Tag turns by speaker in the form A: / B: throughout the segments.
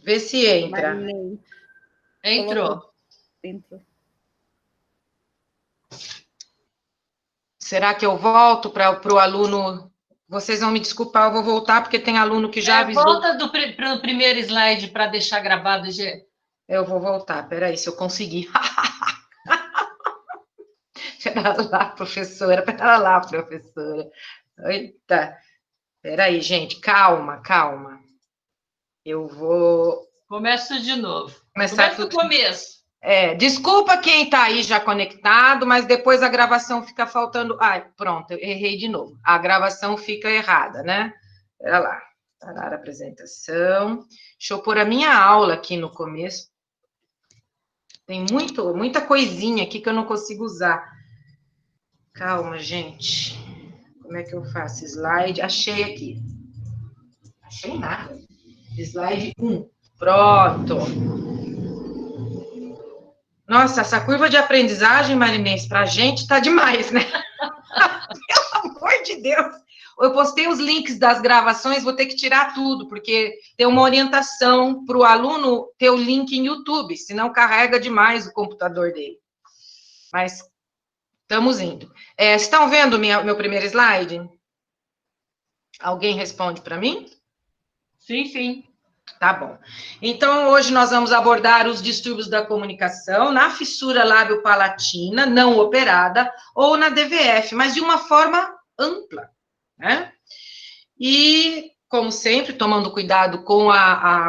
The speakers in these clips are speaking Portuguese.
A: Vê se entra.
B: Marinei.
C: Entrou.
B: Entrou.
A: Será que eu volto para o aluno? Vocês vão me desculpar, eu vou voltar, porque tem aluno que já avisou.
C: Volta para o primeiro slide para deixar gravado, Gê.
A: Eu vou voltar, peraí, se eu conseguir. Pera lá, professora, pera lá, professora. Eita, peraí, gente, calma, calma. Eu vou...
C: Começa de novo.
A: Começa
C: do começo.
A: Desculpa quem está aí já conectado, mas depois a gravação fica faltando... Ai, pronto, eu errei de novo. A gravação fica errada, né? Pera lá. Parar a apresentação. Deixa eu pôr a minha aula aqui no começo. Tem muita coisinha aqui que eu não consigo usar. Calma, gente. Como é que eu faço? Slide, achei aqui. Achei nada. Slide 1. Pronto. Nossa, essa curva de aprendizagem, Marinês, para a gente tá demais, né? Pelo amor de Deus. Eu postei os links das gravações, vou ter que tirar tudo, porque tem uma orientação para o aluno ter o link em YouTube, senão carrega demais o computador dele. Mas estamos indo. Estão vendo meu primeiro slide? Alguém responde para mim?
C: Sim, sim.
A: Tá bom. Então, hoje nós vamos abordar os distúrbios da comunicação na fissura lábio-palatina não operada ou na DVF, mas de uma forma ampla, né? E, como sempre, tomando cuidado com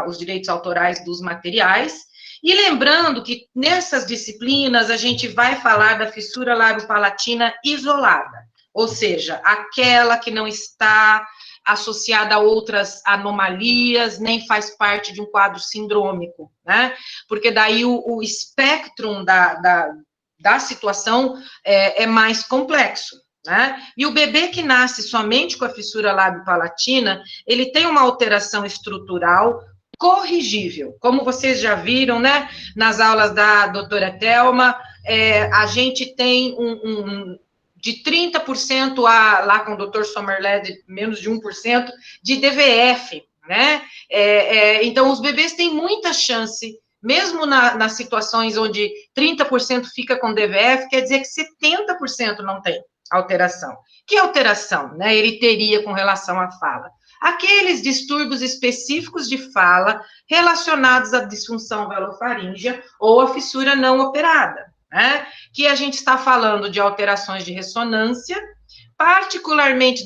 A: os direitos autorais dos materiais. E lembrando que nessas disciplinas a gente vai falar da fissura lábio-palatina isolada, ou seja, aquela que não está associada a outras anomalias, nem faz parte de um quadro sindrômico, né? Porque daí o espectro da situação é mais complexo, né? E o bebê que nasce somente com a fissura lábio-palatina, ele tem uma alteração estrutural corrigível, como vocês já viram, né? Nas aulas da doutora Thelma, a gente tem de 30% lá com o doutor Sommerled, menos de 1%, de DVF, né? Então, os bebês têm muita chance, mesmo nas situações onde 30% fica com DVF, quer dizer que 70% não tem alteração. Que alteração, né, ele teria com relação à fala? Aqueles distúrbios específicos de fala relacionados à disfunção velofaríngea ou à fissura não operada, né? Que a gente está falando de alterações de ressonância, particularmente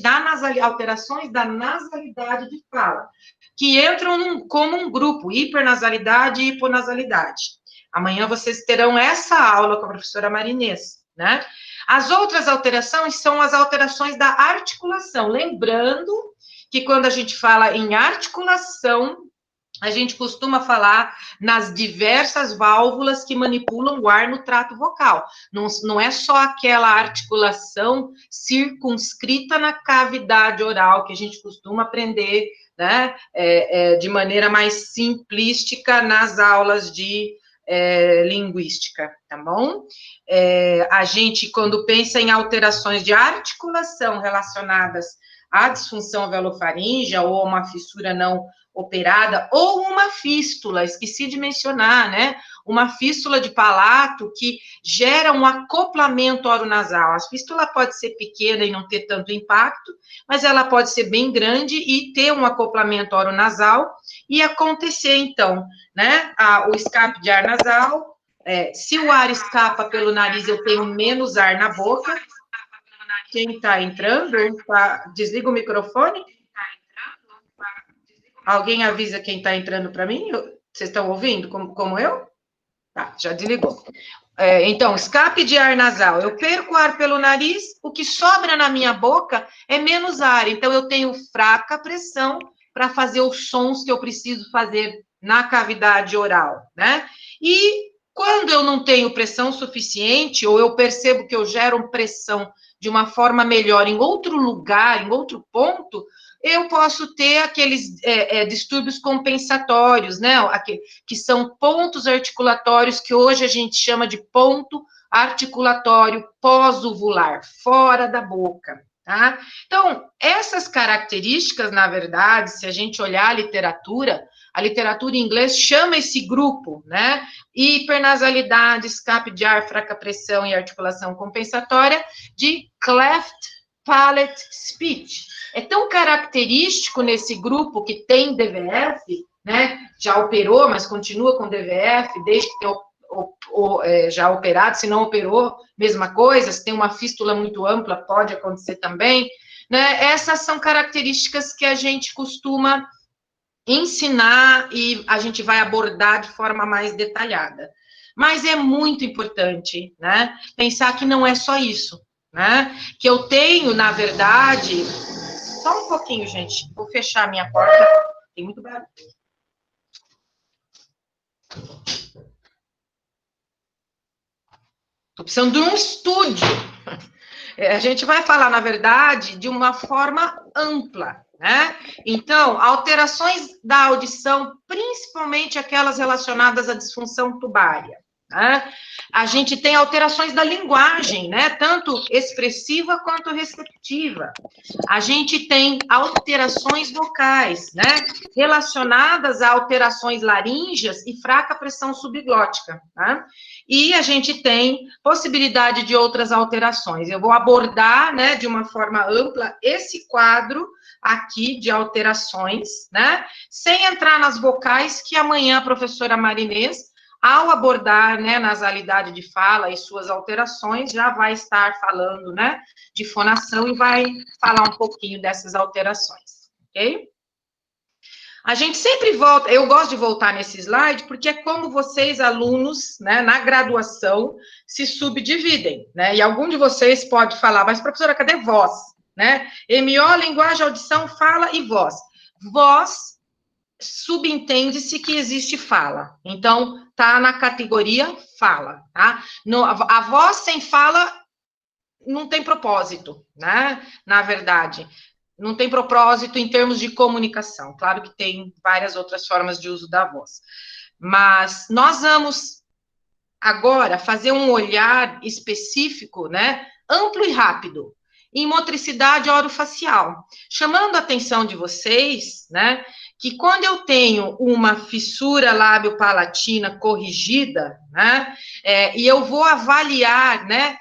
A: alterações da nasalidade de fala, que entram como um grupo, hipernasalidade e hiponasalidade. Amanhã vocês terão essa aula com a professora Marinês, né? As outras alterações são as alterações da articulação, lembrando que quando a gente fala em articulação, a gente costuma falar nas diversas válvulas que manipulam o ar no trato vocal. Não é só aquela articulação circunscrita na cavidade oral, que a gente costuma aprender, né, de maneira mais simplística nas aulas de linguística, tá bom? A gente, quando pensa em alterações de articulação relacionadas à disfunção velofaríngea ou a uma fissura não operada, ou uma fístula, esqueci de mencionar, né? Uma fístula de palato que gera um acoplamento oronasal. A fístula pode ser pequena e não ter tanto impacto, mas ela pode ser bem grande e ter um acoplamento oronasal e acontecer, então, né? O escape de ar nasal. Se o ar escapa pelo nariz, eu tenho menos ar na boca. Quem está entrando, desliga o microfone. Alguém avisa quem está entrando para mim? Vocês estão ouvindo, como eu? Tá, já desligou. Então, escape de ar nasal. Eu perco ar pelo nariz, o que sobra na minha boca é menos ar. Então, eu tenho fraca pressão para fazer os sons que eu preciso fazer na cavidade oral, né? E quando eu não tenho pressão suficiente, ou eu percebo que eu gero pressão de uma forma melhor em outro lugar, em outro ponto, eu posso ter aqueles distúrbios compensatórios, né? Que são pontos articulatórios que hoje a gente chama de ponto articulatório pós-uvular, fora da boca, tá? Então, essas características, na verdade, se a gente olhar a literatura, A literatura em inglês chama esse grupo, né? Hipernasalidade, escape de ar, fraca pressão e articulação compensatória, de cleft palate speech. É tão característico nesse grupo que tem DVF, né? Já operou, mas continua com DVF, desde que tem já operado, se não operou, mesma coisa, se tem uma fístula muito ampla, pode acontecer também, né? Essas são características que a gente costuma ensinar e a gente vai abordar de forma mais detalhada. Mas é muito importante, né, pensar que não é só isso, né, que eu tenho, na verdade, só um pouquinho, gente, vou fechar a minha porta, tem muito barulho. Estou precisando de um estúdio. A gente vai falar, na verdade, de uma forma ampla, né? Então, alterações da audição, principalmente aquelas relacionadas à disfunção tubária, né? A gente tem alterações da linguagem, né? Tanto expressiva quanto receptiva. A gente tem alterações vocais, né? Relacionadas a alterações laríngeas e fraca pressão subglótica, né? E a gente tem possibilidade de outras alterações. Eu vou abordar, né, de uma forma ampla esse quadro aqui de alterações, né, sem entrar nas vocais, que amanhã a professora Marinês, ao abordar, né, nasalidade de fala e suas alterações, já vai estar falando, né, de fonação e vai falar um pouquinho dessas alterações, ok? A gente sempre volta, eu gosto de voltar nesse slide, porque é como vocês, alunos, né, na graduação, se subdividem, né, e algum de vocês pode falar, mas professora, cadê voz, né, MO, linguagem, audição, fala e voz. Voz, subentende-se que existe fala, então, tá na categoria fala, tá? A voz sem fala não tem propósito, né, na verdade. Não tem propósito em termos de comunicação. Claro que tem várias outras formas de uso da voz. Mas nós vamos agora fazer um olhar específico, né, amplo e rápido, em motricidade orofacial, chamando a atenção de vocês, né, que quando eu tenho uma fissura lábio-palatina corrigida, né, e eu vou avaliar, né,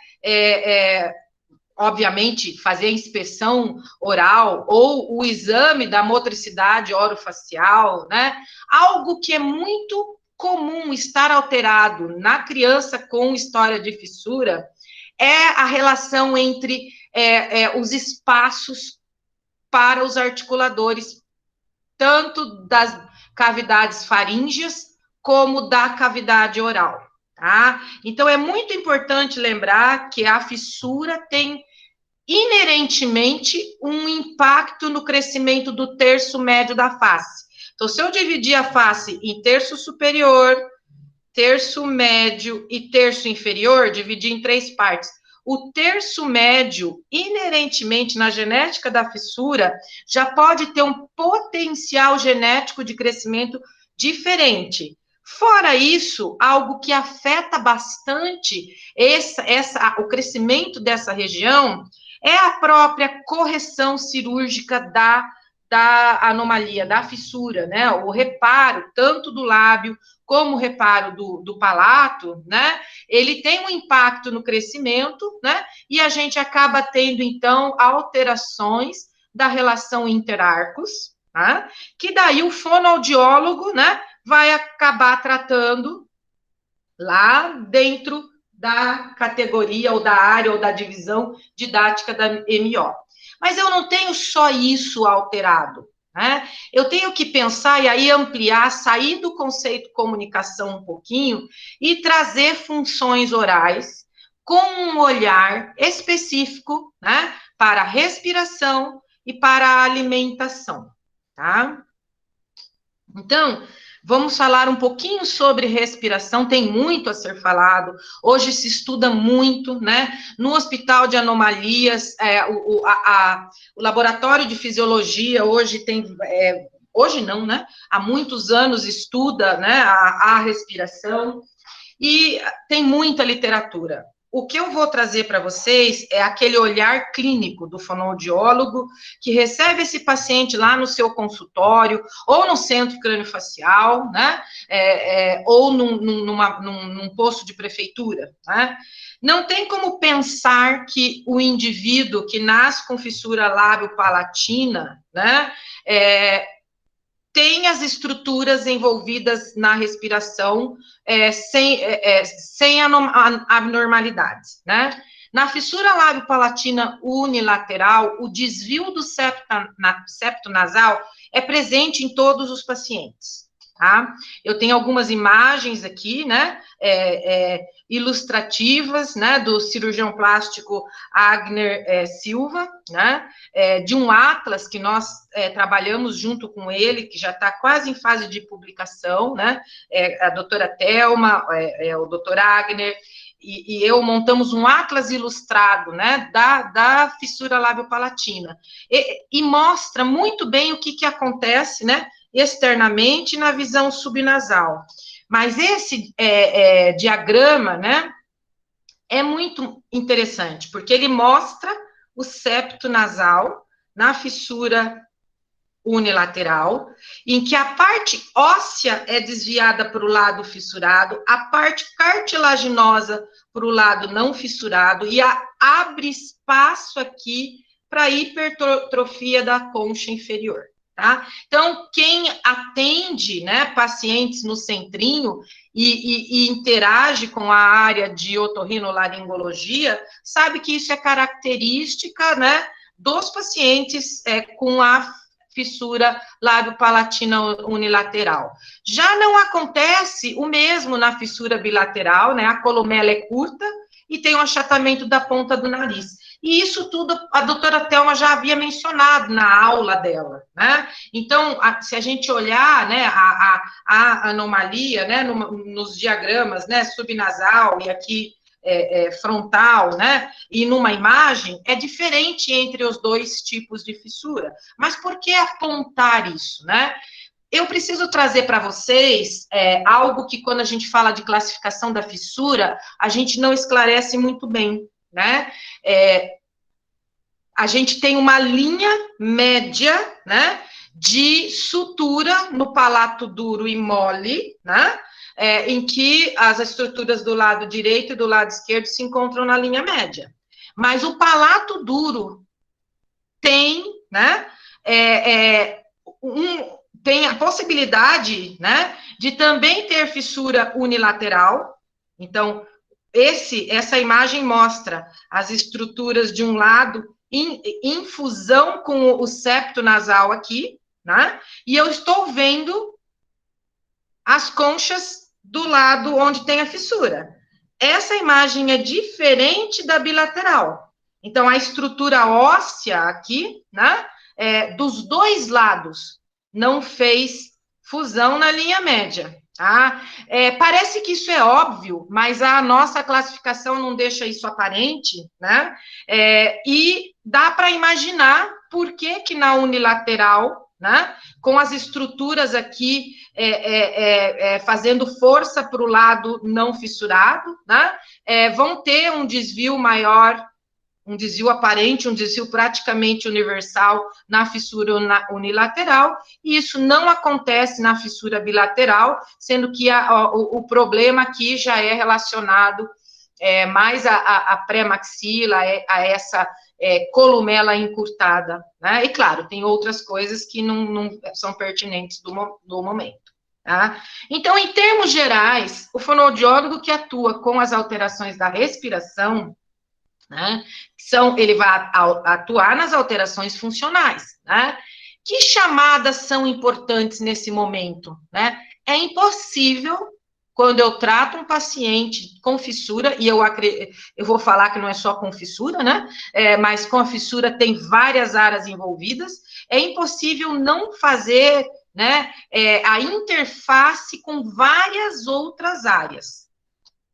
A: obviamente, fazer a inspeção oral ou o exame da motricidade orofacial, né? Algo que é muito comum estar alterado na criança com história de fissura é a relação entre os espaços para os articuladores, tanto das cavidades faríngeas como da cavidade oral. Tá? Então, é muito importante lembrar que a fissura tem inerentemente um impacto no crescimento do terço médio da face. Então, se eu dividir a face em terço superior, terço médio e terço inferior, dividir em 3 partes. O terço médio, inerentemente na genética da fissura, já pode ter um potencial genético de crescimento diferente. Fora isso, algo que afeta bastante o crescimento dessa região é a própria correção cirúrgica da anomalia, da fissura, né? O reparo, tanto do lábio como o reparo do palato, né? Ele tem um impacto no crescimento, né? E a gente acaba tendo, então, alterações da relação interarcos, tá? Que daí o fonoaudiólogo, né? Vai acabar tratando lá dentro da categoria, ou da área, ou da divisão didática da MO. Mas eu não tenho só isso alterado, né? Eu tenho que pensar e aí ampliar, sair do conceito comunicação um pouquinho e trazer funções orais com um olhar específico, né? Para a respiração e para a alimentação, tá? Então, vamos falar um pouquinho sobre respiração, tem muito a ser falado, hoje se estuda muito, né, no Hospital de Anomalias, o Laboratório de Fisiologia hoje tem, hoje não, né, há muitos anos estuda, né, a respiração, e tem muita literatura. o que eu vou trazer para vocês é aquele olhar clínico do fonoaudiólogo que recebe esse paciente lá no seu consultório, ou no centro crâniofacial, né? Ou num posto de prefeitura, né? Não tem como pensar que o indivíduo que nasce com fissura lábio-palatina, né? Tem as estruturas envolvidas na respiração sem abnormalidades, né? Na fissura lábio-palatina unilateral, o desvio do septo nasal é presente em todos os pacientes, tá? Eu tenho algumas imagens aqui, né, ilustrativas, né, do cirurgião plástico Agner Silva, né, de um atlas que nós trabalhamos junto com ele, que já está quase em fase de publicação, né, a doutora Thelma, o doutor Agner, e eu montamos um atlas ilustrado, né, da fissura lábio-palatina, e mostra muito bem o que acontece, né, externamente na visão subnasal. Mas esse diagrama, né, é muito interessante, porque ele mostra o septo nasal na fissura unilateral, em que a parte óssea é desviada para o lado fissurado, a parte cartilaginosa para o lado não fissurado, e abre espaço aqui para a hipertrofia da concha inferior. Tá? Então, quem atende, né, pacientes no centrinho e interage com a área de otorrinolaringologia, sabe que isso é característica, né, dos pacientes com a fissura lábio-palatina unilateral. Já não acontece o mesmo na fissura bilateral, né, a columela é curta e tem um achatamento da ponta do nariz. E isso tudo a doutora Thelma já havia mencionado na aula dela, né? Então, se a gente olhar, né, a anomalia, né, nos diagramas, né, subnasal e aqui frontal, né, e numa imagem, é diferente entre os dois tipos de fissura. Mas por que apontar isso, né? Eu preciso trazer para vocês algo que, quando a gente fala de classificação da fissura, a gente não esclarece muito bem, né? A gente tem uma linha média, né, de sutura no palato duro e mole, né, em que as estruturas do lado direito e do lado esquerdo se encontram na linha média. Mas o palato duro tem, né, tem a possibilidade, né, de também ter fissura unilateral. Então, essa imagem mostra as estruturas de um lado em fusão com o septo nasal aqui, né? E eu estou vendo as conchas do lado onde tem a fissura. Essa imagem é diferente da bilateral. Então, a estrutura óssea aqui, né, dos dois lados, não fez fusão na linha média. Tá? Parece que isso é óbvio, mas a nossa classificação não deixa isso aparente, né? E dá para imaginar por que na unilateral, né, com as estruturas aqui fazendo força para o lado não fissurado, né, vão ter um desvio maior, um desvio aparente, um desvio praticamente universal na fissura unilateral, e isso não acontece na fissura bilateral, sendo que o problema aqui já é relacionado mais à pré-maxila, a essa columela encurtada, né? E claro, tem outras coisas que não são pertinentes do momento. Tá? Então, em termos gerais, o fonoaudiólogo que atua com as alterações da respiração, né, ele vai atuar nas alterações funcionais, né? Que chamadas são importantes nesse momento, né? É impossível, quando eu trato um paciente com fissura, e eu vou falar que não é só com fissura, né? Mas com a fissura tem várias áreas envolvidas, é impossível não fazer, né, a interface com várias outras áreas.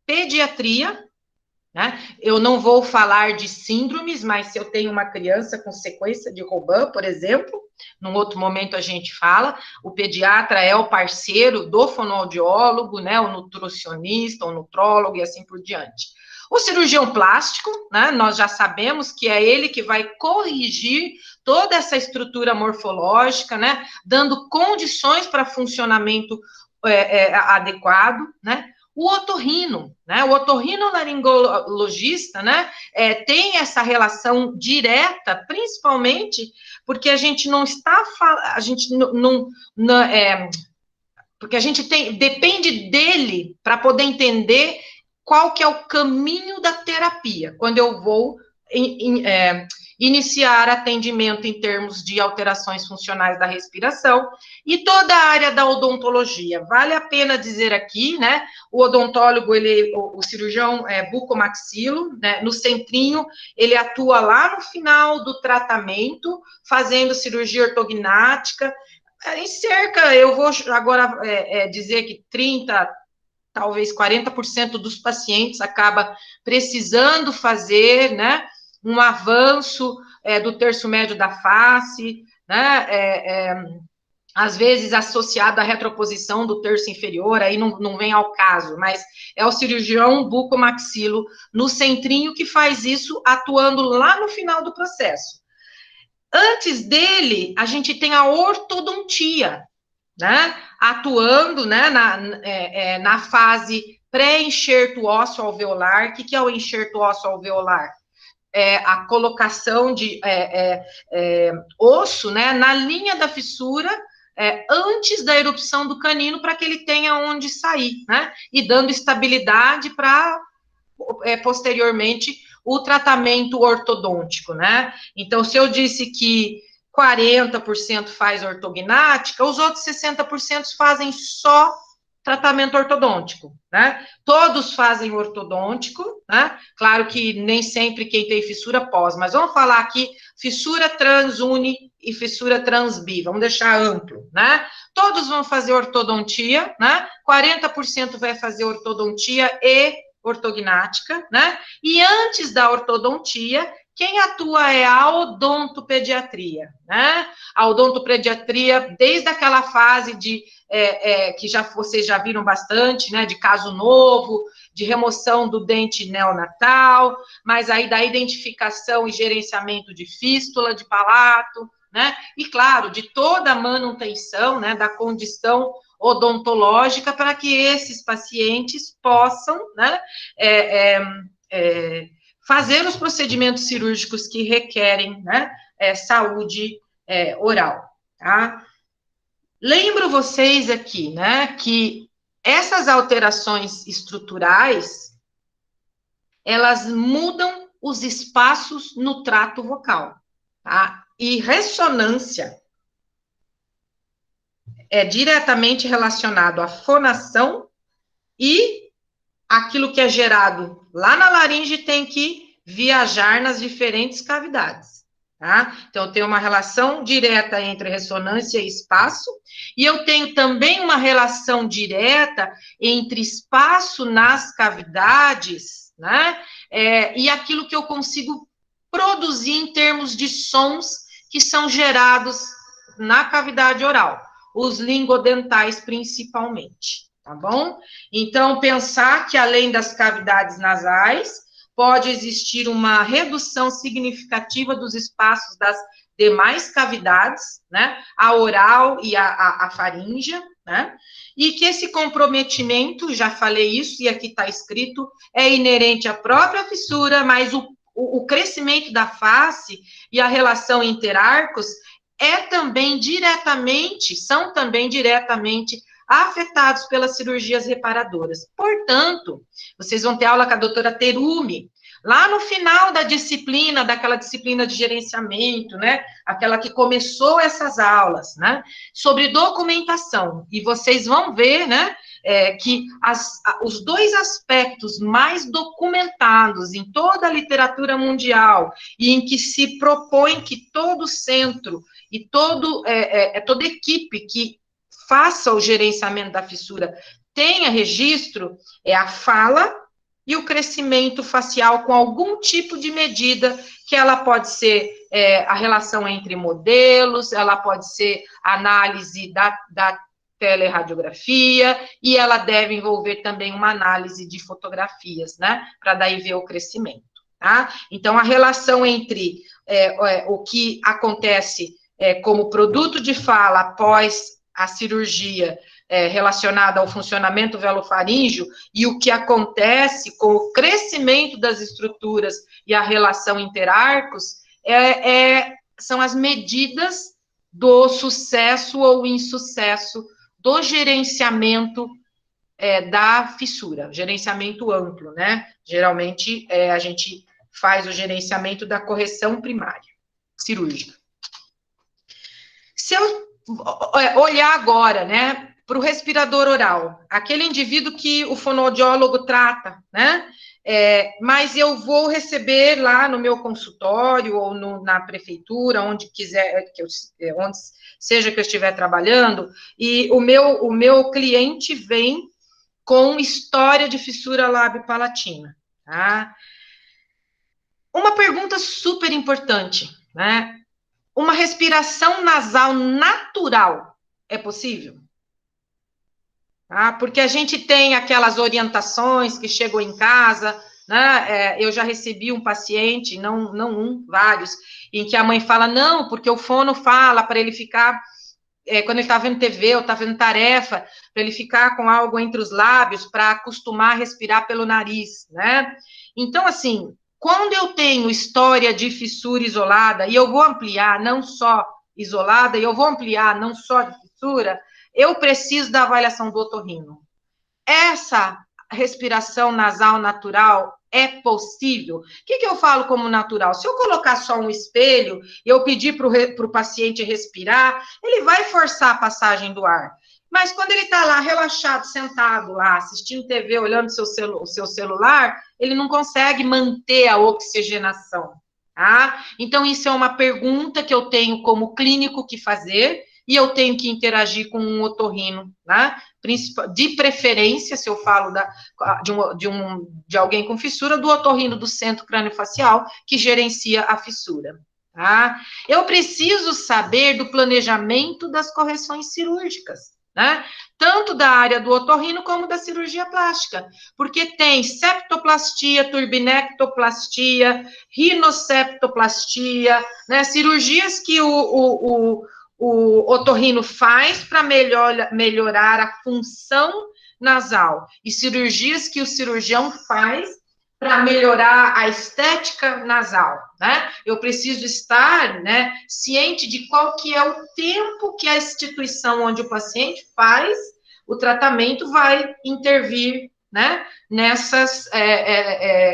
A: Pediatria, né? Eu não vou falar de síndromes, mas se eu tenho uma criança com sequência de Robin, por exemplo, num outro momento a gente fala, o pediatra é o parceiro do fonoaudiólogo, né, o nutricionista, o nutrólogo e assim por diante. O cirurgião plástico, né, nós já sabemos que é ele que vai corrigir toda essa estrutura morfológica, né, dando condições para funcionamento adequado, né? O otorrino, né? O otorrinolaringologista, né? Tem essa relação direta, principalmente porque a gente não está, a gente não porque a gente depende dele para poder entender qual que é o caminho da terapia, quando eu vou iniciar atendimento em termos de alterações funcionais da respiração e toda a área da odontologia. Vale a pena dizer aqui, né, o odontólogo, o cirurgião bucomaxilo, né, no centrinho, ele atua lá no final do tratamento, fazendo cirurgia ortognática, em cerca, eu vou agora dizer que 30%, talvez 40% dos pacientes acaba precisando fazer, né, um avanço do terço médio da face, né, às vezes associado à retroposição do terço inferior, aí não vem ao caso, mas é o cirurgião bucomaxilo no centrinho que faz isso, atuando lá no final do processo. Antes dele, a gente tem a ortodontia, né, atuando, né, na fase pré-enxerto ósseo alveolar. O que é o enxerto ósseo alveolar? A colocação de osso, né, na linha da fissura, antes da erupção do canino, para que ele tenha onde sair, né, e dando estabilidade para, posteriormente, o tratamento ortodôntico, né? Então, se eu disse que 40% faz ortognática, os outros 60% fazem só tratamento ortodôntico, né? Todos fazem ortodôntico, né? Claro que nem sempre quem tem fissura pós, mas vamos falar aqui fissura transuni e fissura transbi, vamos deixar amplo, né? Todos vão fazer ortodontia, né? 40% vai fazer ortodontia e ortognática, né? E antes da ortodontia, quem atua é a odontopediatria, né? A odontopediatria, desde aquela fase de que vocês já viram bastante, né? De caso novo, de remoção do dente neonatal, mas aí da identificação e gerenciamento de fístula de palato, né? E claro, de toda a manutenção, né? Da condição odontológica para que esses pacientes possam, né, fazer os procedimentos cirúrgicos que requerem, né, saúde oral, tá? Lembro vocês aqui, né, que essas alterações estruturais, elas mudam os espaços no trato vocal, tá? E ressonância é diretamente relacionado à fonação e aquilo que é gerado lá na laringe tem que viajar nas diferentes cavidades, tá? Então, eu tenho uma relação direta entre ressonância e espaço, e eu tenho também uma relação direta entre espaço nas cavidades, né? E aquilo que eu consigo produzir em termos de sons que são gerados na cavidade oral, os lingodentais principalmente, tá bom? Então, pensar que além das cavidades nasais, pode existir uma redução significativa dos espaços das demais cavidades, né? A oral e a faríngea, né? E que esse comprometimento, já falei isso, e aqui está escrito, é inerente à própria fissura, mas o crescimento da face e a relação interarcos são também diretamente afetados pelas cirurgias reparadoras. Portanto, vocês vão ter aula com a doutora Terumi, lá no final da disciplina, daquela disciplina de gerenciamento, né, aquela que começou essas aulas, né, sobre documentação, e vocês vão ver, né, que os dois aspectos mais documentados em toda a literatura mundial, e em que se propõe que todo centro e toda equipe que faça o gerenciamento da fissura tenha registro, é a fala e o crescimento facial com algum tipo de medida, que ela pode ser a relação entre modelos, ela pode ser análise teleradiografia, e ela deve envolver também uma análise de fotografias, né, para daí ver o crescimento, tá? Então, a relação entre o que acontece como produto de fala após a cirurgia relacionada ao funcionamento velofaríngeo e o que acontece com o crescimento das estruturas e a relação interarcos são as medidas do sucesso ou insucesso do gerenciamento da fissura, gerenciamento amplo, né? Geralmente, a gente faz o gerenciamento da correção primária, cirúrgica. Se eu olhar agora, né, para o respirador oral, aquele indivíduo que o fonoaudiólogo trata, né? Mas eu vou receber lá no meu consultório ou na prefeitura, onde quiser, onde seja que eu estiver trabalhando, e o meu cliente vem com história de fissura lábio-palatina, tá? Uma pergunta super importante, né? Uma respiração nasal natural é possível? Tá? Porque a gente tem aquelas orientações que chegam em casa, né? Eu já recebi um paciente, não um, vários, em que a mãe fala, não, porque o fono fala para ele ficar, quando ele está vendo TV ou está vendo tarefa, para ele ficar com algo entre os lábios, para acostumar a respirar pelo nariz, né? Então, assim, quando eu tenho história de fissura isolada, e eu vou ampliar não só isolada, e eu vou ampliar não só de fissura, eu preciso da avaliação do otorrino. Essa respiração nasal natural é possível? O que eu falo como natural? Se eu colocar só um espelho e eu pedir para o paciente respirar, ele vai forçar a passagem do ar. Mas quando ele está lá relaxado, sentado lá, assistindo TV, olhando o seu celular, ele não consegue manter a oxigenação, tá? Então, isso é uma pergunta que eu tenho como clínico que fazer, e eu tenho que interagir com um otorrino, né? De preferência, se eu falo de alguém com fissura, do otorrino do centro crâniofacial, que gerencia a fissura, tá? Eu preciso saber do planejamento das correções cirúrgicas, né? Tanto da área do otorrino como da cirurgia plástica, porque tem septoplastia, turbinectoplastia, rinoceptoplastia, né? Cirurgias que o otorrino faz para melhorar a função nasal, e cirurgias que o cirurgião faz para melhorar a estética nasal, né? Eu preciso estar, né, ciente de qual que é o tempo que a instituição onde o paciente faz o tratamento vai intervir, né, nessas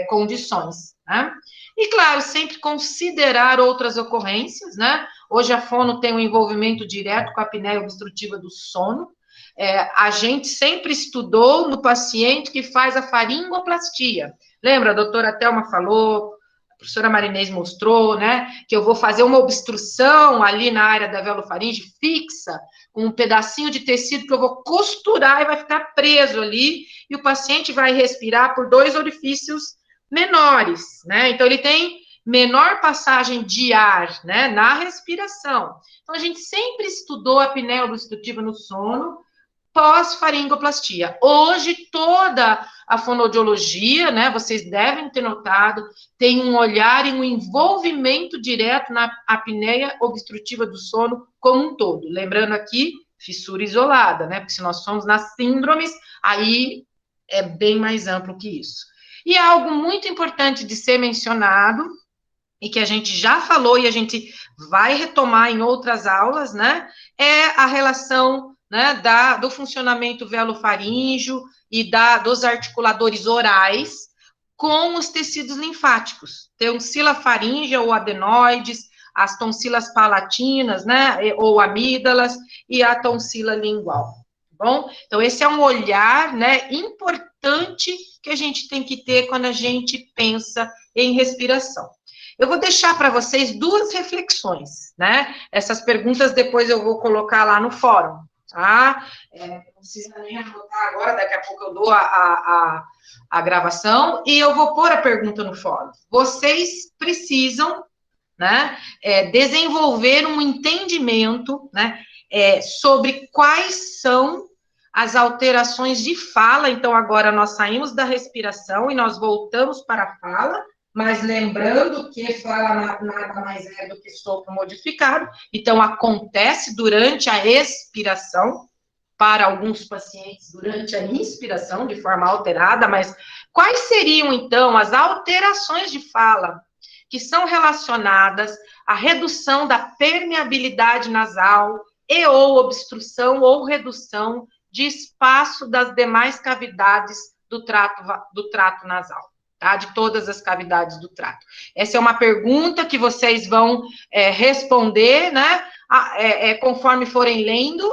A: condições, né? E, claro, sempre considerar outras ocorrências, né? Hoje a fono tem um envolvimento direto com a apneia obstrutiva do sono. A gente sempre estudou no paciente que faz a faringoplastia. Lembra, a doutora Thelma falou, a professora Marinês mostrou, né? Que eu vou fazer uma obstrução ali na área da velofaringe fixa, com um pedacinho de tecido que eu vou costurar e vai ficar preso ali, e o paciente vai respirar por 2 orifícios menores, né? Então, ele tem menor passagem de ar, né, na respiração. Então, a gente sempre estudou a apneia obstrutiva no sono pós-faringoplastia. Hoje, toda a fonoaudiologia, né, vocês devem ter notado, tem um olhar e um envolvimento direto na apneia obstrutiva do sono como um todo. Lembrando aqui, fissura isolada, né, porque se nós somos nas síndromes, aí é bem mais amplo que isso. E algo muito importante de ser mencionado, e que a gente já falou e a gente vai retomar em outras aulas, né, é a relação, né, do funcionamento velofaríngeo e dos articuladores orais com os tecidos linfáticos, tonsila faríngea ou adenoides, as tonsilas palatinas, né, ou amígdalas, e a tonsila lingual, tá bom? Então, esse é um olhar, né, importante que a gente tem que ter quando a gente pensa em respiração. Eu vou deixar para vocês 2 reflexões, né? Essas perguntas depois eu vou colocar lá no fórum, tá? Não precisa nem anotar agora, daqui a pouco eu dou a gravação, e eu vou pôr a pergunta no fórum. Vocês precisam, né, desenvolver um entendimento, né? sobre quais são as alterações de fala. Então, agora nós saímos da respiração e nós voltamos para a fala, mas lembrando que fala nada mais é do que sopro modificado. Então, acontece durante a expiração, para alguns pacientes durante a inspiração, de forma alterada, mas quais seriam, então, as alterações de fala que são relacionadas à redução da permeabilidade nasal e ou obstrução ou redução de espaço das demais cavidades do trato nasal, tá? De todas as cavidades do trato. Essa é uma pergunta que vocês vão responder, né? Conforme forem lendo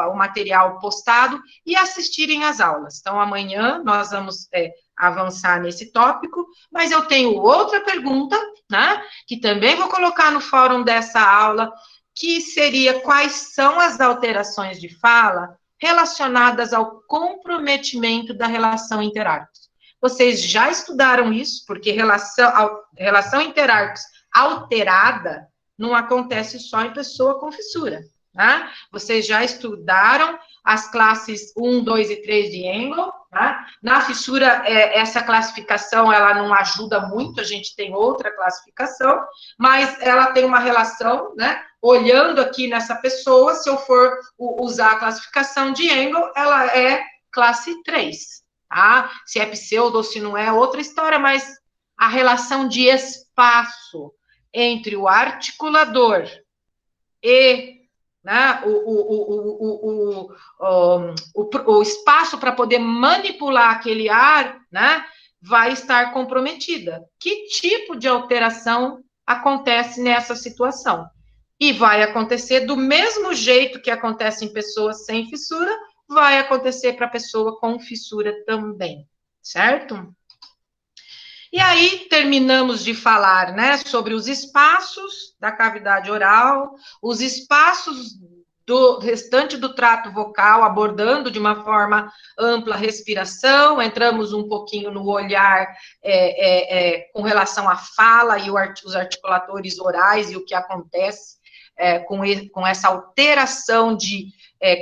A: o material postado e assistirem às aulas. Então, amanhã nós vamos avançar nesse tópico, mas eu tenho outra pergunta, né, que também vou colocar no fórum dessa aula, que seria quais são as alterações de fala relacionadas ao comprometimento da relação interarcos. Vocês já estudaram isso, porque relação interarcos alterada não acontece só em pessoa com fissura, tá? Vocês já estudaram as classes 1, 2 e 3 de Engel, tá? Na fissura, essa classificação, ela não ajuda muito, a gente tem outra classificação, mas ela tem uma relação, né? Olhando aqui nessa pessoa, se eu for usar a classificação de Engel, ela é classe 3, tá? Se é pseudo ou se não é, outra história, mas a relação de espaço entre o articulador e, né, o espaço para poder manipular aquele ar, né, vai estar comprometida. Que tipo de alteração acontece nessa situação? E vai acontecer do mesmo jeito que acontece em pessoas sem fissura, vai acontecer para pessoa com fissura também, certo? E aí, terminamos de falar, né, sobre os espaços da cavidade oral, os espaços do restante do trato vocal, abordando de uma forma ampla a respiração, entramos um pouquinho no olhar com relação à fala e os articuladores orais e o que acontece com essa alteração de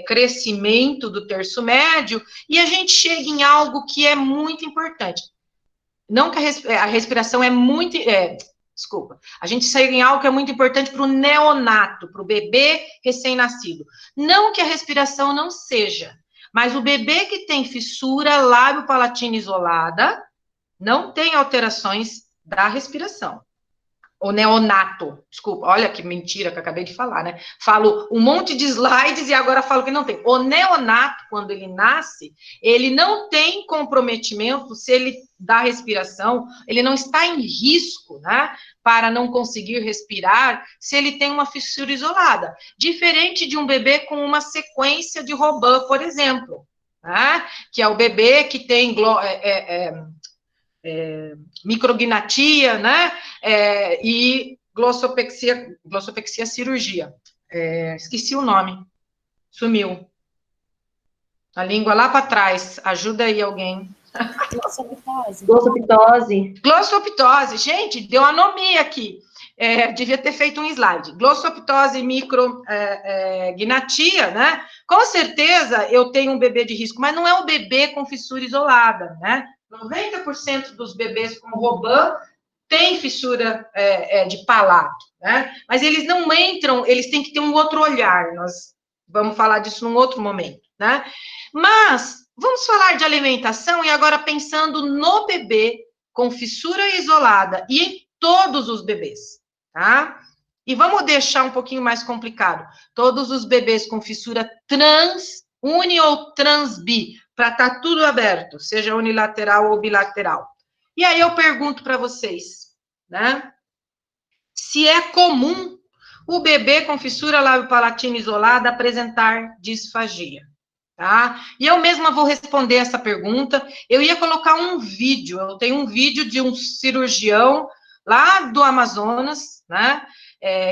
A: crescimento do terço médio, e a gente chega em algo que é muito importante. Não que a respiração é muito... desculpa. A gente chega em algo que é muito importante para o neonato, para o bebê recém-nascido. Não que a respiração não seja, mas o bebê que tem fissura lábio-palatina isolada não tem alterações da respiração. O neonato, desculpa, olha que mentira que eu acabei de falar, né? Falo um monte de slides e agora falo que não tem. O neonato, quando ele nasce, ele não tem comprometimento, se ele dá respiração, ele não está em risco, né? Para não conseguir respirar, se ele tem uma fissura isolada. Diferente de um bebê com uma sequência de Robin, por exemplo, né? Que é o bebê que tem... micrognatia, né, e glossopexia cirurgia. Esqueci o nome, sumiu. A língua lá para trás, ajuda aí alguém.
B: Glossoptose.
A: Glossoptose, gente, deu anomia aqui. Devia ter feito um slide. Glossoptose micrognatia, né? Com certeza eu tenho um bebê de risco, mas não é um bebê com fissura isolada, né? 90% dos bebês com Robin tem fissura de palato, né? Mas eles não entram, eles têm que ter um outro olhar. Nós vamos falar disso num outro momento, né? Mas vamos falar de alimentação e agora pensando no bebê com fissura isolada e em todos os bebês, tá? E vamos deixar um pouquinho mais complicado. Todos os bebês com fissura uni ou transbi, para estar tudo aberto, seja unilateral ou bilateral. E aí eu pergunto para vocês, né? Se é comum o bebê com fissura lábio-palatina isolada apresentar disfagia, tá? E eu mesma vou responder essa pergunta. Eu ia colocar um vídeo, eu tenho um vídeo de um cirurgião lá do Amazonas, né?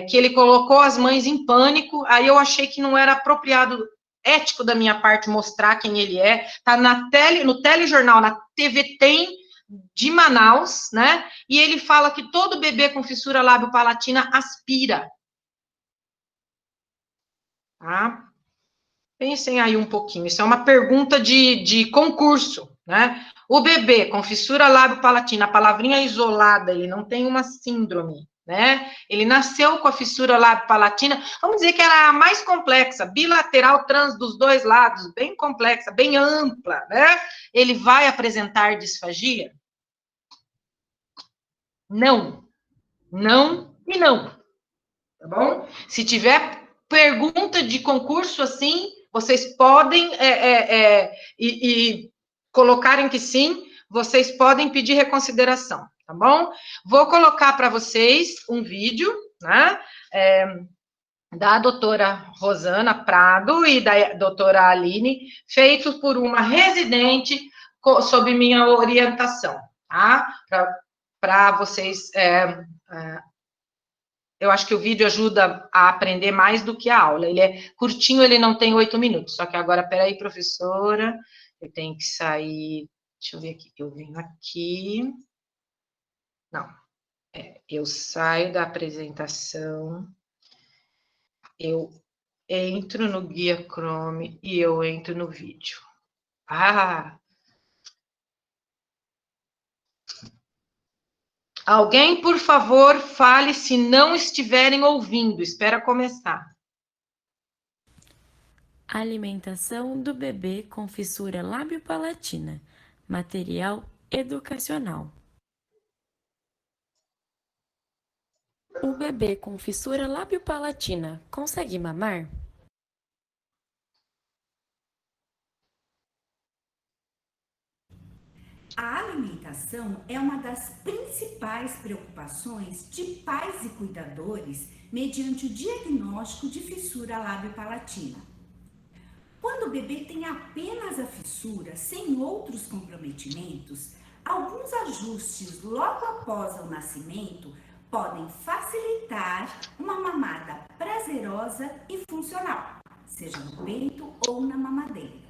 A: Que ele colocou as mães em pânico, aí eu achei que não era apropriado, ético da minha parte, mostrar quem ele é. Tá no telejornal, na TV Tem de Manaus, né? E ele fala que todo bebê com fissura lábio-palatina aspira. tá? Pensem aí um pouquinho. Isso é uma pergunta de concurso, né? O bebê com fissura lábio-palatina, a palavrinha isolada, ele não tem uma síndrome, né? Ele nasceu com a fissura lábio-palatina, vamos dizer que era a mais complexa, bilateral trans dos dois lados, bem complexa, bem ampla, né? Ele vai apresentar disfagia? Não. Não e não. Tá bom? Se tiver pergunta de concurso assim, vocês podem e colocarem que sim, vocês podem pedir reconsideração, tá bom? Vou colocar para vocês um vídeo, né? Da doutora Rosana Prado e da doutora Aline, feito por uma residente sob minha orientação, tá? Para vocês eu acho que o vídeo ajuda a aprender mais do que a aula. Ele é curtinho, ele não tem 8 minutos. Só que agora, peraí, professora, eu tenho que sair. Deixa eu ver aqui. Eu venho aqui. Não. Eu saio da apresentação. Eu entro no guia Chrome e eu entro no vídeo. Alguém, por favor, fale se não estiverem ouvindo. Espera começar.
B: Alimentação do bebê com fissura lábio-palatina. Material educacional. O bebê com fissura lábio-palatina consegue mamar?
D: A alimentação é uma das principais preocupações de pais e cuidadores mediante o diagnóstico de fissura lábio-palatina. Quando o bebê tem apenas a fissura, sem outros comprometimentos, alguns ajustes logo após o nascimento podem facilitar uma mamada prazerosa e funcional, seja no peito ou na mamadeira.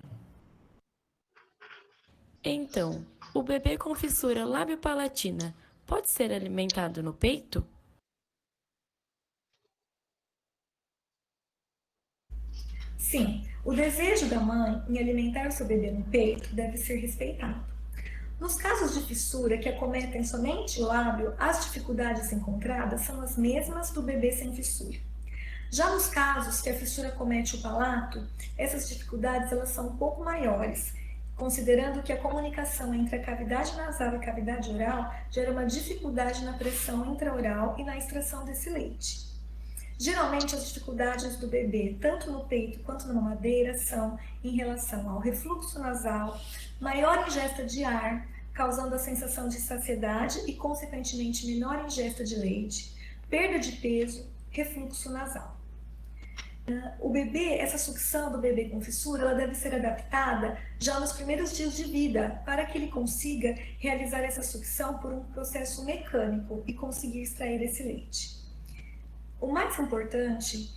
B: Então, o bebê com fissura lábio-palatina pode ser alimentado no peito?
E: Sim, o desejo da mãe em alimentar seu bebê no peito deve ser respeitado. Nos casos de fissura que acometem somente o lábio, as dificuldades encontradas são as mesmas do bebê sem fissura. Já nos casos que a fissura acomete o palato, essas dificuldades elas são um pouco maiores, considerando que a comunicação entre a cavidade nasal e a cavidade oral gera uma dificuldade na pressão intraoral e na extração desse leite. Geralmente, as dificuldades do bebê, tanto no peito quanto na mamadeira, são em relação ao refluxo nasal, maior ingesta de ar, causando a sensação de saciedade e, consequentemente, menor ingesta de leite, perda de peso, refluxo nasal. O bebê, essa sucção do bebê com fissura, ela deve ser adaptada já nos primeiros dias de vida, para que ele consiga realizar essa sucção por um processo mecânico e conseguir extrair esse leite. O mais importante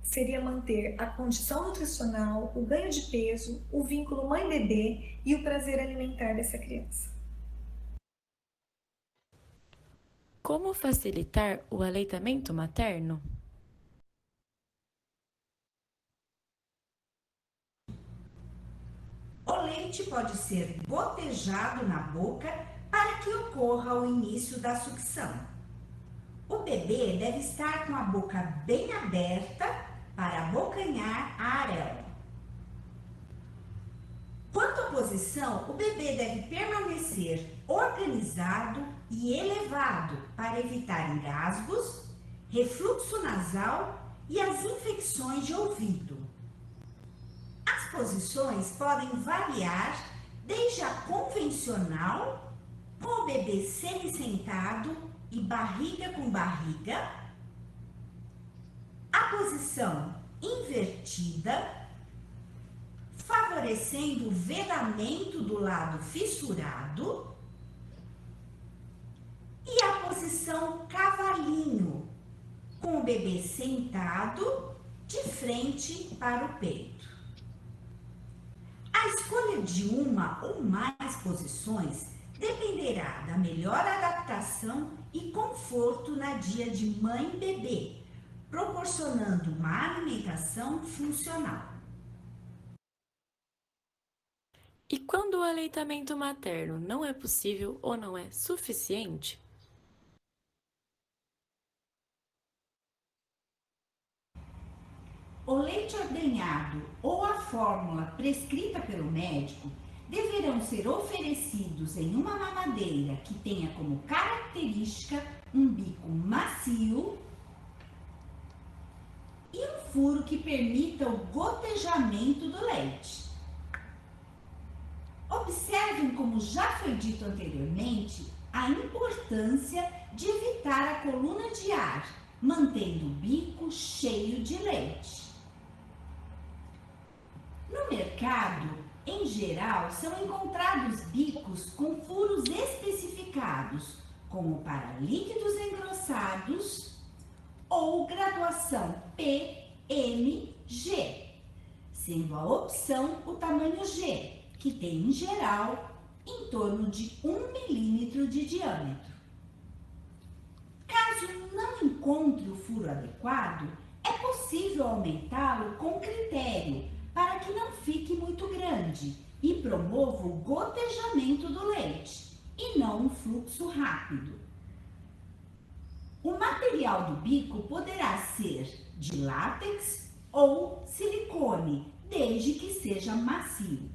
E: seria manter a condição nutricional, o ganho de peso, o vínculo mãe-bebê e o prazer alimentar dessa criança.
B: Como facilitar o aleitamento materno?
D: O leite pode ser gotejado na boca para que ocorra o início da sucção. O bebê deve estar com a boca bem aberta para abocanhar a areola. Quanto à posição, o bebê deve permanecer organizado e elevado para evitar engasgos, refluxo nasal e as infecções de ouvido. As posições podem variar desde a convencional, com o bebê semi-sentado e barriga com barriga, a posição invertida, favorecendo o vedamento do lado fissurado, e a posição cavalinho, com o bebê sentado de frente para o peito. A escolha de uma ou mais posições dependerá da melhor adaptação e conforto na dia de mãe e bebê, proporcionando uma alimentação funcional.
B: E quando o aleitamento materno não é possível ou não é suficiente?
D: O leite ordenhado ou a fórmula prescrita pelo médico deverão ser oferecidos em uma mamadeira que tenha como característica um bico macio e um furo que permita o gotejamento do leite. Observem, como já foi dito anteriormente, a importância de evitar a coluna de ar, mantendo o bico cheio de leite. No mercado, em geral, são encontrados bicos com furos especificados, como para líquidos engrossados ou graduação PMG, sendo a opção o tamanho G, que tem, em geral, em torno de 1 milímetro de diâmetro. Caso não encontre o furo adequado, é possível aumentá-lo com critério, para que não fique muito grande e promova o gotejamento do leite, e não um fluxo rápido. O material do bico poderá ser de látex ou silicone, desde que seja macio.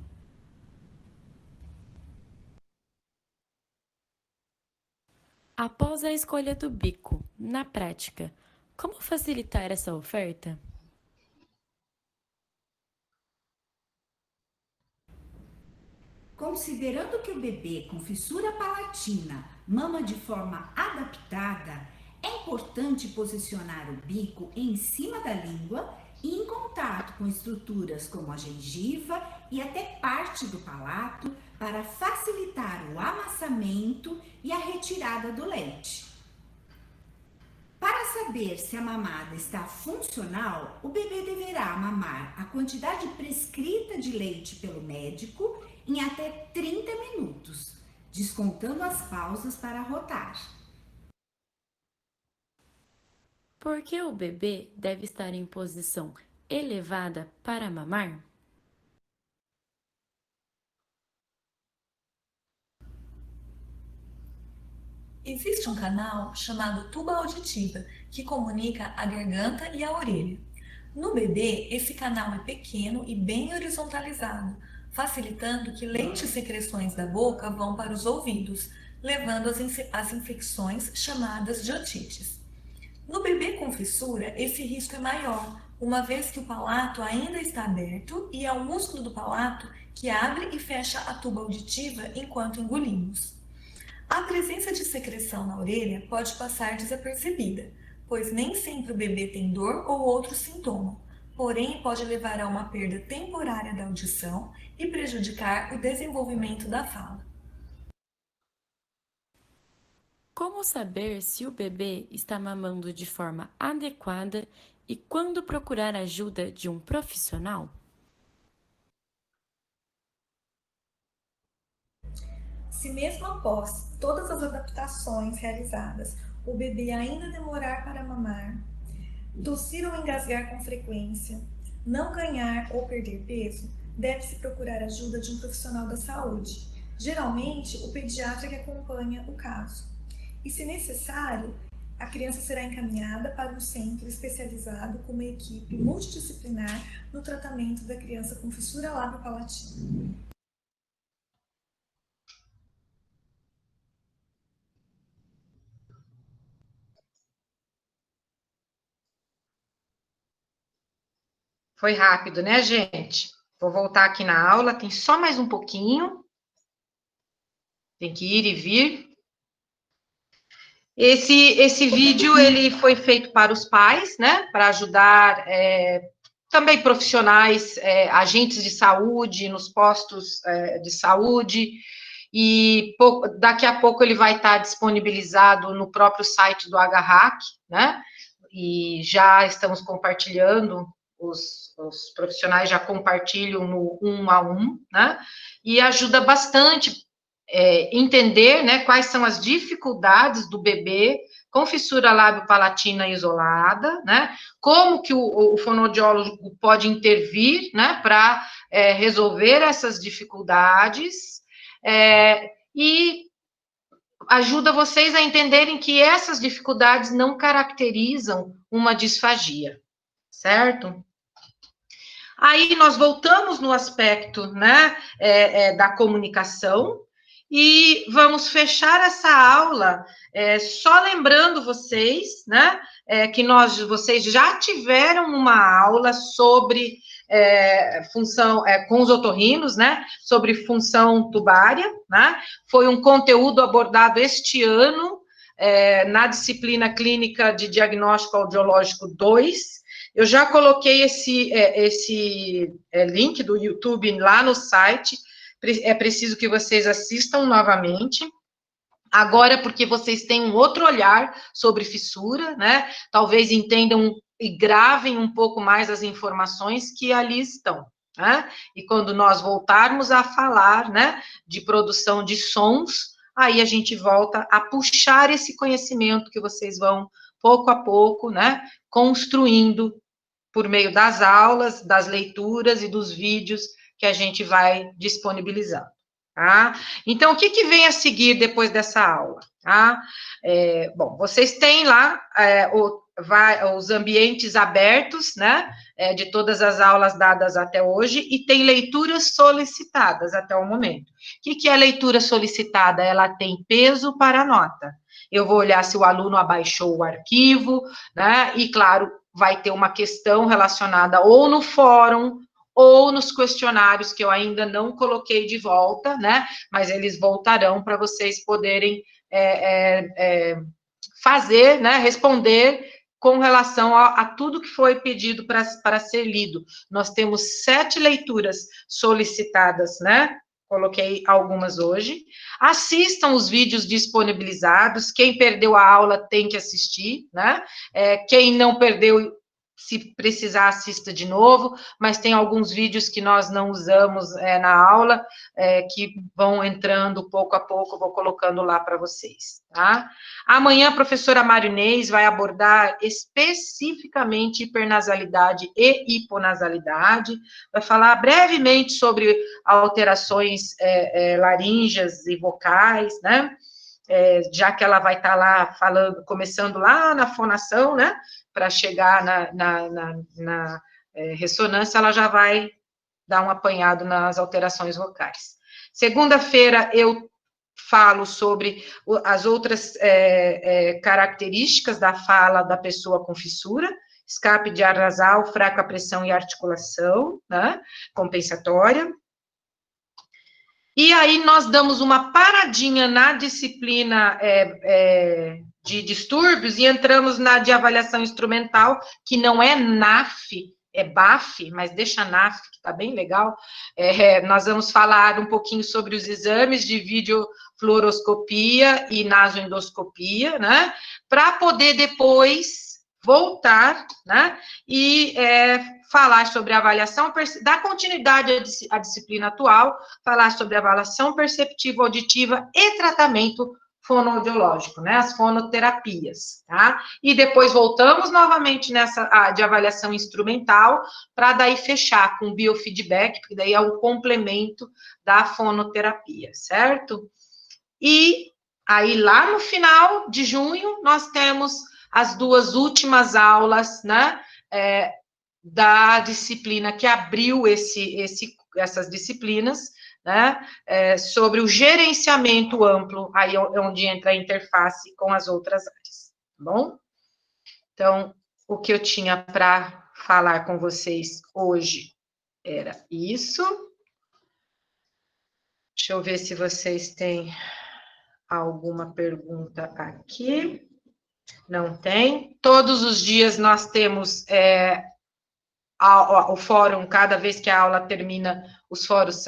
B: Após a escolha do bico, na prática, como facilitar essa oferta?
D: Considerando que o bebê com fissura palatina mama de forma adaptada, é importante posicionar o bico em cima da língua e em contato com estruturas como a gengiva e até parte do palato para facilitar o amassamento e a retirada do leite. Para saber se a mamada está funcional, o bebê deverá mamar a quantidade prescrita de leite pelo médico em até 30 minutos, descontando as pausas para rotar.
B: Por que o bebê deve estar em posição elevada para mamar?
E: Existe um canal chamado tuba auditiva, que comunica a garganta e a orelha. No bebê, esse canal é pequeno e bem horizontalizado, facilitando que leite e secreções da boca vão para os ouvidos, levando às infecções chamadas de otites. No bebê com fissura, esse risco é maior, uma vez que o palato ainda está aberto e é o músculo do palato que abre e fecha a tuba auditiva enquanto engolimos. A presença de secreção na orelha pode passar desapercebida, pois nem sempre o bebê tem dor ou outro sintoma, porém pode levar a uma perda temporária da audição e prejudicar o desenvolvimento da fala.
B: Como saber se o bebê está mamando de forma adequada e quando procurar ajuda de um profissional?
E: Se mesmo após todas as adaptações realizadas, o bebê ainda demorar para mamar, tossir ou engasgar com frequência, não ganhar ou perder peso, deve-se procurar ajuda de um profissional da saúde, geralmente o pediatra que acompanha o caso. E, se necessário, a criança será encaminhada para um centro especializado com uma equipe multidisciplinar no tratamento da criança com fissura lábio-palatina.
A: Foi rápido, né, gente? Vou voltar aqui na aula, tem só mais um pouquinho. Tem que ir e vir. Esse vídeo, ele foi feito para os pais, né? Para ajudar também profissionais, agentes de saúde, nos postos de saúde. E daqui a pouco ele vai estar disponibilizado no próprio site do HRAC, né? E já estamos compartilhando, os profissionais já compartilham no 1 a 1, né? E ajuda bastante entender, né, quais são as dificuldades do bebê com fissura lábio-palatina isolada, né? Como que o fonoaudiólogo pode intervir, né, para resolver essas dificuldades, e ajuda vocês a entenderem que essas dificuldades não caracterizam uma disfagia, certo? Aí nós voltamos no aspecto, né, da comunicação, e vamos fechar essa aula só lembrando vocês, né, que vocês já tiveram uma aula sobre função, com os otorrinos, né, sobre função tubária, né, foi um conteúdo abordado este ano na disciplina clínica de diagnóstico audiológico 2. Eu já coloquei esse link do YouTube lá no site, é preciso que vocês assistam novamente. Agora, porque vocês têm um outro olhar sobre fissura, né? Talvez entendam e gravem um pouco mais as informações que ali estão, né? E quando nós voltarmos a falar, né, de produção de sons, aí a gente volta a puxar esse conhecimento que vocês vão, pouco a pouco, né, construindo por meio das aulas, das leituras e dos vídeos que a gente vai disponibilizando, tá? Então, o que vem a seguir depois dessa aula, tá? Bom, vocês têm lá os ambientes abertos, né, de todas as aulas dadas até hoje, e tem leituras solicitadas até o momento. O que é leitura solicitada? Ela tem peso para a nota. Eu vou olhar se o aluno abaixou o arquivo, né, e, claro, vai ter uma questão relacionada ou no fórum, ou nos questionários, que eu ainda não coloquei de volta, né, mas eles voltarão para vocês poderem fazer, né, responder com relação a tudo que foi pedido para ser lido. Nós temos 7 leituras solicitadas, né, coloquei algumas hoje. Assistam os vídeos disponibilizados, quem perdeu a aula tem que assistir, né, quem não perdeu, se precisar, assista de novo, mas tem alguns vídeos que nós não usamos na aula, que vão entrando pouco a pouco, vou colocando lá para vocês, tá? Amanhã a professora Marinês vai abordar especificamente hipernasalidade e hiponasalidade, vai falar brevemente sobre alterações laríngeas e vocais, né? Já que ela vai estar lá falando, começando lá na fonação, né, para chegar na ressonância, ela já vai dar um apanhado nas alterações vocais. Segunda-feira, eu falo sobre as outras características da fala da pessoa com fissura, escape de ar nasal, fraca pressão e articulação, né, compensatória. E aí nós damos uma paradinha na disciplina de distúrbios e entramos na de avaliação instrumental, que não é NAF, é BAF, mas deixa NAF, que tá bem legal. Nós vamos falar um pouquinho sobre os exames de videofluoroscopia e nasoendoscopia, né, para poder depois voltar, né, e falar sobre a avaliação, dar continuidade à disciplina atual, falar sobre avaliação perceptiva auditiva e tratamento fonoaudiológico, né, as fonoterapias, tá? E depois voltamos novamente nessa de avaliação instrumental, para daí fechar com biofeedback, porque daí é o complemento da fonoterapia, certo? E aí, lá no final de junho, nós temos as 2 últimas aulas, né, da disciplina que abriu essas disciplinas, né, sobre o gerenciamento amplo, aí é onde entra a interface com as outras áreas, tá bom? Então, o que eu tinha para falar com vocês hoje era isso. Deixa eu ver se vocês têm alguma pergunta aqui. Não tem. Todos os dias nós temos o fórum, cada vez que a aula termina, os fóruns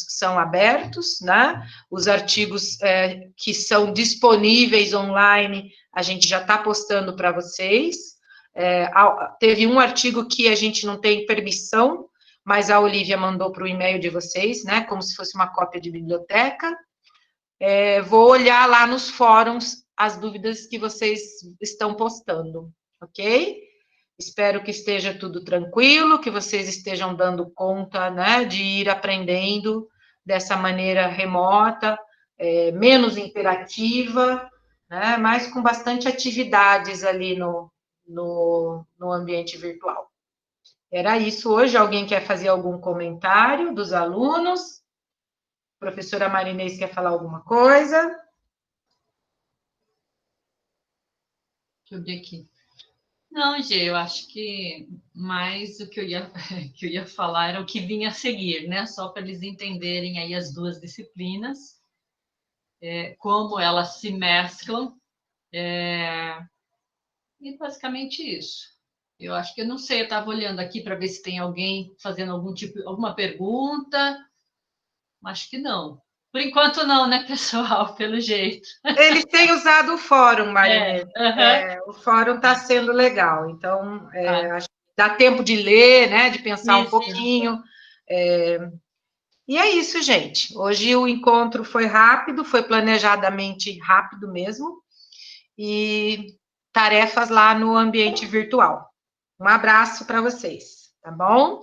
A: são abertos, né? Os artigos que são disponíveis online, a gente já está postando para vocês. Teve um artigo que a gente não tem permissão, mas a Olivia mandou para o e-mail de vocês, né? Como se fosse uma cópia de biblioteca. Vou olhar lá nos fóruns as dúvidas que vocês estão postando, ok? Espero que esteja tudo tranquilo, que vocês estejam dando conta, né, de ir aprendendo dessa maneira remota, menos interativa, né, mas com bastante atividades ali no ambiente virtual. Era isso hoje. Alguém quer fazer algum comentário dos alunos? Professora Marinês quer falar alguma coisa?
C: Deixa eu ver aqui. Não, Gê, eu acho que mais o que que eu ia falar era o que vinha a seguir, né? Só para eles entenderem aí as duas disciplinas, como elas se mesclam, e basicamente isso. Eu acho que eu não sei, eu estava olhando aqui para ver se tem alguém fazendo alguma pergunta. Acho que não. Por enquanto não, né, pessoal? Pelo jeito.
A: Eles têm usado o fórum, Marinês.
C: Uhum.
A: O fórum está sendo legal, então acho que dá tempo de ler, né, de pensar um pouquinho. E é isso, gente. Hoje o encontro foi rápido, foi planejadamente rápido mesmo, e tarefas lá no ambiente virtual. Um abraço para vocês, tá bom?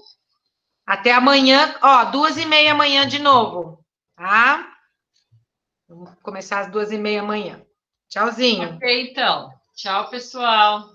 A: Até amanhã, 2h30 amanhã de novo, tá? Vamos começar às 2h30 amanhã. Tchauzinho.
C: Ok, então. Tchau, pessoal.